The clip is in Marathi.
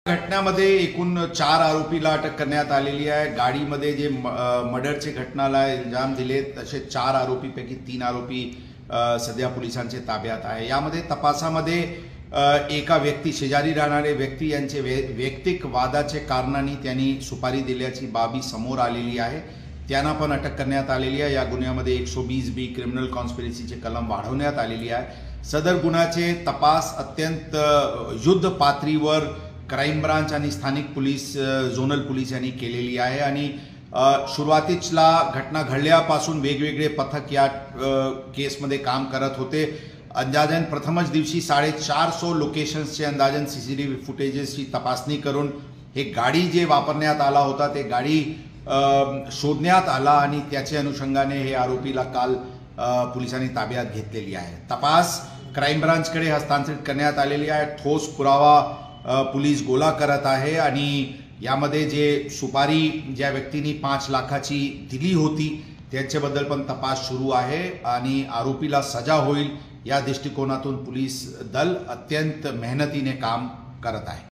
घटनेमध्ये एकूण 4 आरोपीला अटक करण्यात आलेली आहे। गाडीमध्ये जे मर्डरचे घटनाला इल्जाम दिले तसे 4 आरोपीपैकी 3 आरोपी सध्या पोलिसांच्या ताब्यात आहे। यामध्ये तपासामध्ये एका व्यक्ती शेजारी राहणारे व्यक्ती यांचे वैयक्तिक वादाचे कारणांनी त्यांनी सुपारी दिल्याची बाबी समोर आलेली आहे। त्यांना पण अटक करण्यात आलेली आहे। या गुन्ह्यामध्ये 120B क्रिमिनल कॉन्स्पिरसीचे कलम वाढवण्यात आलेली आहे। सदर गुन्ह्याचे तपास अत्यंत युद्ध पातळीवर क्राइम ब्रांच आणि स्थानिक पोलीस झोनल पोलीस यांनी केलेली आहे आणि सुरुवातीला घटना घडल्यापासून वेगवेगळे पथक या केसमध्ये काम करत होते। अंदाजन प्रथमच दिवशी 450 लोकेशन्सचे अंदाजन सीसीटीव्ही फुटेजेसची तपासणी करून हे गाडी जे वापरण्यात आला होता ते गाडी शोधण्यात आला आणि त्याच्या अनुषंगाने हे आरोपीला काल पोलिसांनी ताब्यात घेतलेली आहे। तपास क्राइम ब्रांचकडे हस्तांतरित करण्यात आलेली आहे। ठोस पुरावा पोलीस गोळा करत आहे आणि यामध्ये जे सुपारी ज्या व्यक्तींनी 5 लाखाची दिली होती त्याच्याबद्दल पण तपास सुरू आहे आणि आरोपीला सजा होईल या दृष्टिकोनातून पोलीस दल अत्यंत मेहनतीने काम करत आहे।